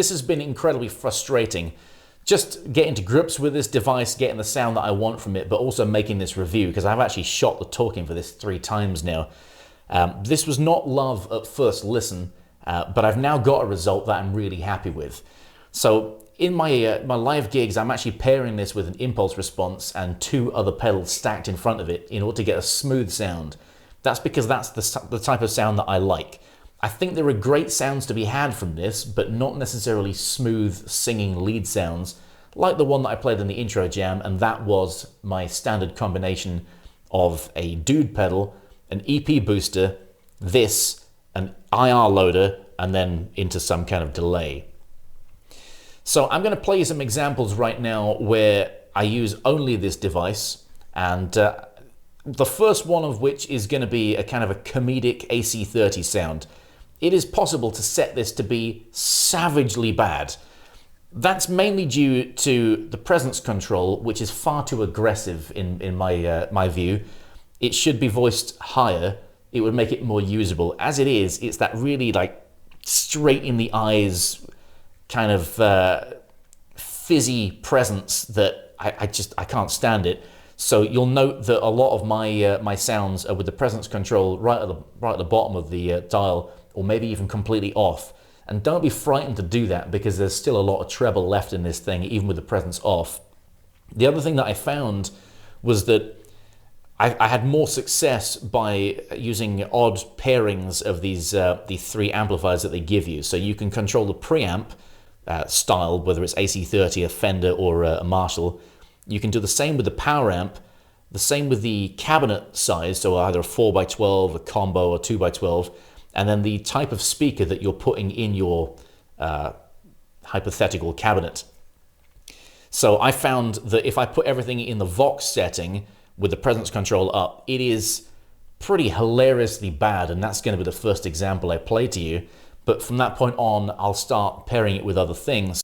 this has been incredibly frustrating. Just getting to grips with this device, getting the sound that I want from it, but also making this review, because I've actually shot the talking for this 3 times now. This was not love at first listen, but I've now got a result that I'm really happy with. So in my live gigs, I'm actually pairing this with an impulse response and 2 other pedals stacked in front of it in order to get a smooth sound. That's because that's the type of sound that I like. I think there are great sounds to be had from this, but not necessarily smooth singing lead sounds, like the one that I played in the intro jam, and that was my standard combination of a dude pedal, an EP booster, this, an IR loader, and then into some kind of delay. So I'm going to play you some examples right now where I use only this device, and the first one of which is going to be a kind of a comedic AC30 sound. It is possible to set this to be savagely bad. That's mainly due to the presence control, which is far too aggressive in my view. It should be voiced higher. It would make it more usable. As it is, it's that really like straight in the eyes kind of fizzy presence that I can't stand it. So you'll note that a lot of my sounds are with the presence control right at the bottom of the dial, or maybe even completely off. And don't be frightened to do that, because there's still a lot of treble left in this thing, even with the presence off. The other thing that I found was that I had more success by using odd pairings of these 3 amplifiers that they give you. So you can control the preamp style, whether it's AC30, a Fender, or a Marshall. You can do the same with the power amp, the same with the cabinet size, so either a 4x12, a combo, or 2x12, and then the type of speaker that you're putting in your hypothetical cabinet. So I found that if I put everything in the Vox setting with the presence control up, it is pretty hilariously bad, and that's going to be the first example I play to you. But from that point on, I'll start pairing it with other things.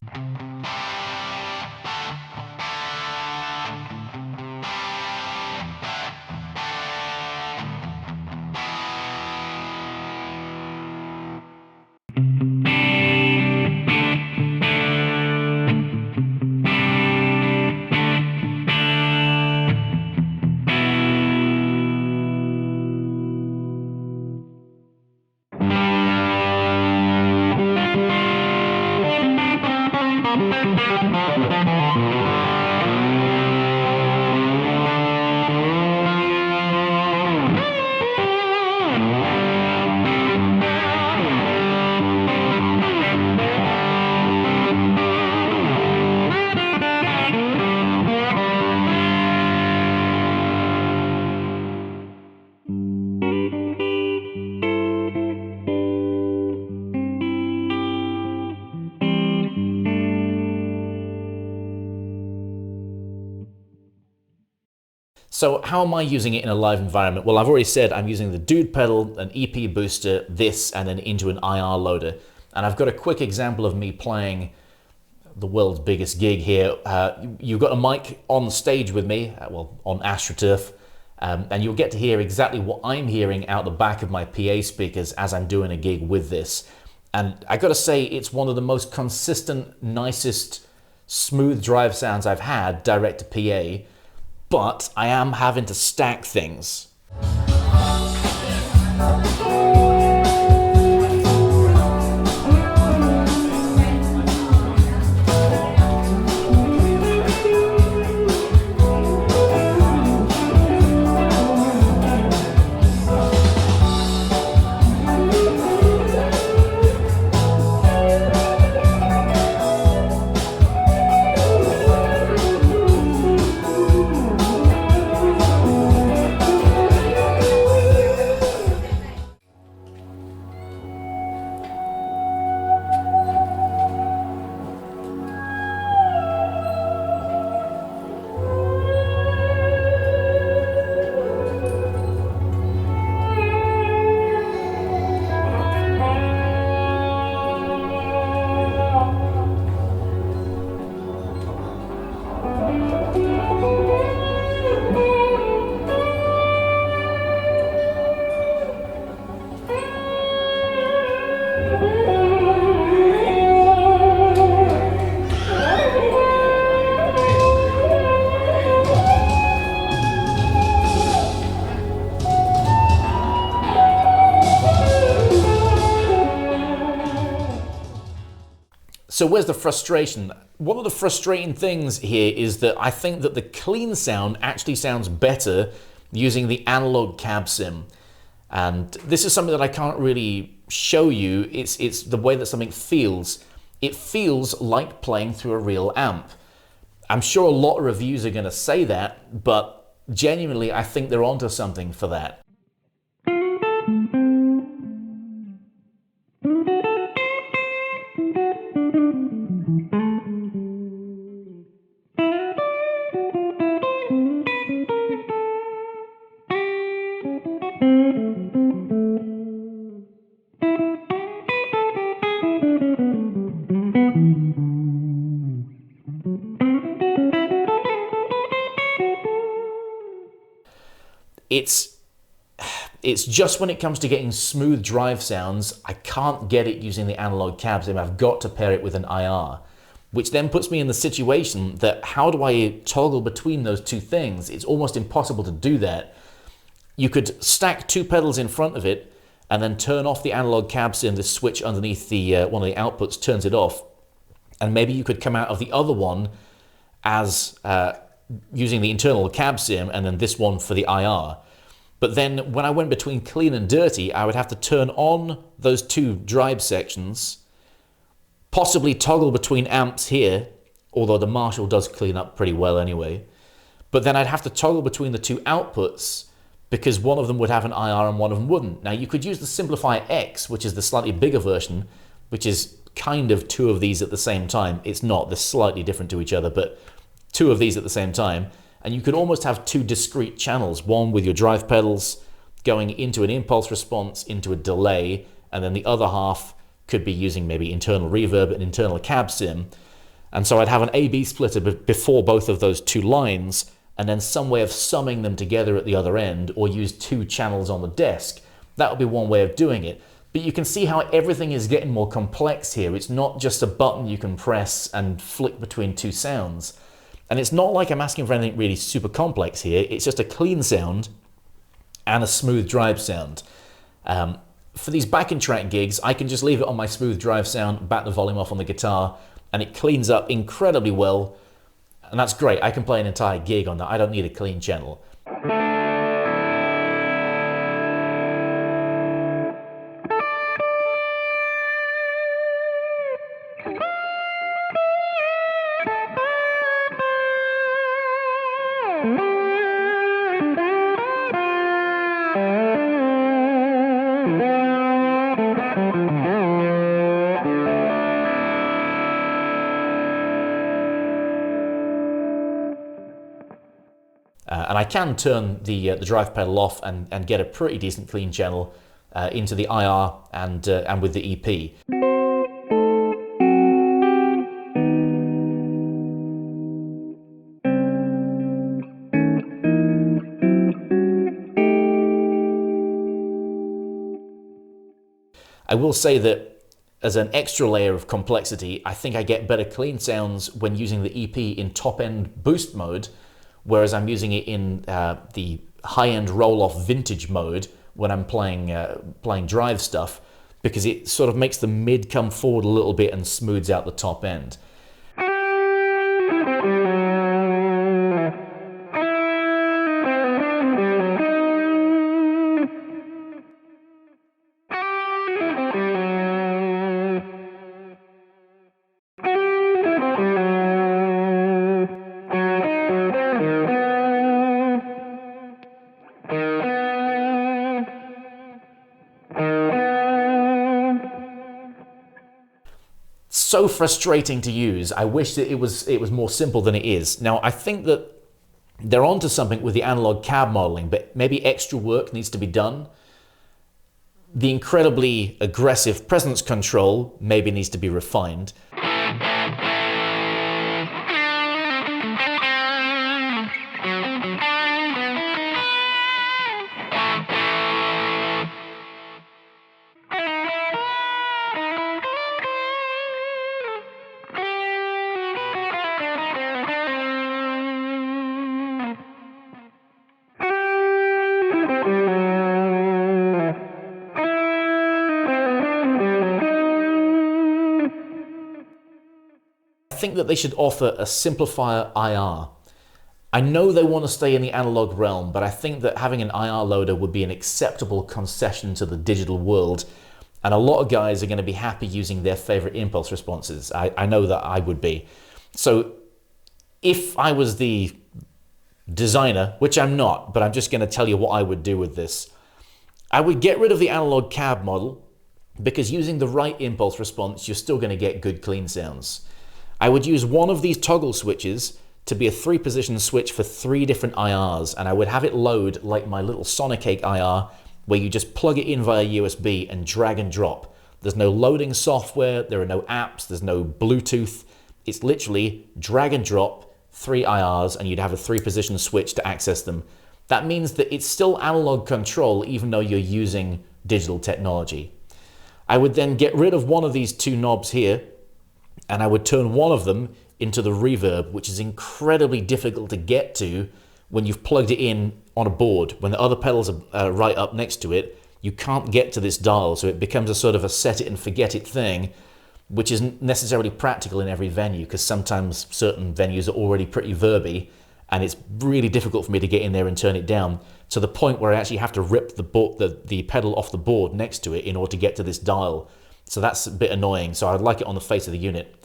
So how am I using it in a live environment? Well, I've already said I'm using the dude pedal, an EP booster, this, and then into an IR loader. And I've got a quick example of me playing the world's biggest gig here. You've got a mic on stage with me, well, on AstroTurf, and you'll get to hear exactly what I'm hearing out the back of my PA speakers as I'm doing a gig with this. And I gotta say, it's one of the most consistent, nicest, smooth drive sounds I've had direct to PA. But I am having to stack things. So where's the frustration? One of the frustrating things here is that I think that the clean sound actually sounds better using the analog cab sim. And this is something that I can't really show you. It's the way that something feels. It feels like playing through a real amp. I'm sure a lot of reviews are going to say that, but genuinely I think they're onto something for that. It's just when it comes to getting smooth drive sounds, I can't get it using the analog cab sim. I've got to pair it with an IR, which then puts me in the situation that how do I toggle between those two things? It's almost impossible to do that. You could stack two pedals in front of it and then turn off the analog cab sim. The switch underneath the one of the outputs turns it off, and maybe you could come out of the other one as using the internal cab sim and then this one for the IR. But then when I went between clean and dirty, I would have to turn on those two drive sections, possibly toggle between amps here, although the Marshall does clean up pretty well anyway. But then I'd have to toggle between the two outputs because one of them would have an IR and one of them wouldn't. Now you could use the Simplifier X, which is the slightly bigger version, which is kind of two of these at the same time. It's not, they're slightly different to each other, but two of these at the same time. And you could almost have two discrete channels, one with your drive pedals going into an impulse response, into a delay, and then the other half could be using maybe internal reverb and internal cab sim. And so I'd have an A-B splitter before both of those two lines, and then some way of summing them together at the other end, or use two channels on the desk. That would be one way of doing it. But you can see how everything is getting more complex here. It's not just a button you can press and flick between two sounds. And it's not like I'm asking for anything really super complex here. It's just a clean sound and a smooth drive sound. For these backing track gigs, I can just leave it on my smooth drive sound, back the volume off on the guitar, and it cleans up incredibly well. And that's great. I can play an entire gig on that. I don't need a clean channel. And I can turn the drive pedal off and get a pretty decent clean channel into the IR and with the EP. I will say that as an extra layer of complexity, I think I get better clean sounds when using the EP in top-end boost mode, whereas I'm using it in the high-end roll-off vintage mode when I'm playing drive stuff, because it sort of makes the mid come forward a little bit and smooths out the top end. So frustrating to use. I wish that it was more simple than it is. Now, I think that they're onto something with the analog cab modeling, but maybe extra work needs to be done. The incredibly aggressive presence control maybe needs to be refined. think that they should offer a simplifier IR. I know they want to stay in the analog realm, but I think that having an IR loader would be an acceptable concession to the digital world, and a lot of guys are going to be happy using their favorite impulse responses. I know that I would be. So if I was the designer, which I'm not, but I'm just going to tell you what I would do with this, I would get rid of the analog cab model, because using the right impulse response, you're still going to get good clean sounds. I would use one of these toggle switches to be a 3-position switch for 3 different IRs, and I would have it load like my little Sonic Cake IR, where you just plug it in via USB and drag and drop. There's no loading software, there are no apps, there's no Bluetooth. It's literally drag and drop 3 IRs, and you'd have a 3-position switch to access them. That means that it's still analog control even though you're using digital technology. I would then get rid of one of these 2 knobs here, and I would turn one of them into the reverb, which is incredibly difficult to get to when you've plugged it in on a board. When the other pedals are right up next to it, you can't get to this dial, so it becomes a sort of a set it and forget it thing, which isn't necessarily practical in every venue, because sometimes certain venues are already pretty verby, and it's really difficult for me to get in there and turn it down, to the point where I actually have to rip the pedal off the board next to it in order to get to this dial. So that's a bit annoying, so I'd like it on the face of the unit.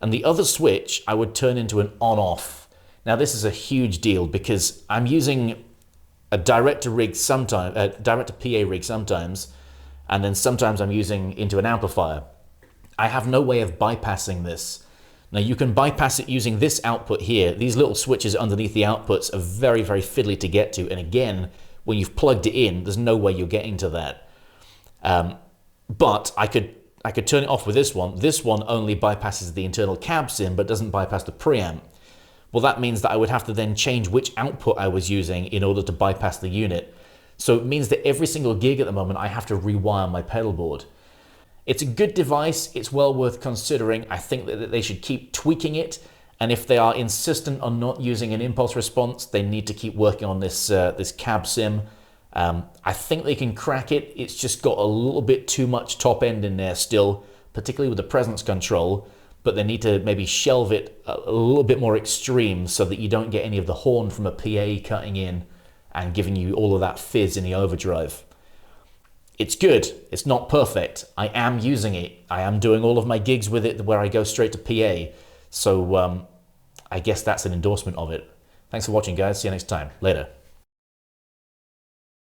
And the other switch I would turn into an on-off. Now this is a huge deal, because I'm using a direct-to-rig sometimes, direct-to-PA rig sometimes, and then sometimes I'm using into an amplifier. I have no way of bypassing this. Now you can bypass it using this output here. These little switches underneath the outputs are very, very fiddly to get to, and again, when you've plugged it in, there's no way you're getting to that. But I could turn it off with this one. This one only bypasses the internal cab sim, but doesn't bypass the preamp. Well, that means that I would have to then change which output I was using in order to bypass the unit. So it means that every single gig at the moment, I have to rewire my pedal board. It's a good device. It's well worth considering. I think that they should keep tweaking it. And if they are insistent on not using an impulse response, they need to keep working on this, this cab sim. I think they can crack it. It's just got a little bit too much top end in there still, particularly with the presence control, but they need to maybe shelve it a little bit more extreme so that you don't get any of the horn from a PA cutting in and giving you all of that fizz in the overdrive. It's good. It's not perfect. I am using it. I am doing all of my gigs with it where I go straight to PA. So I guess that's an endorsement of it. Thanks for watching, guys. See you next time. Later.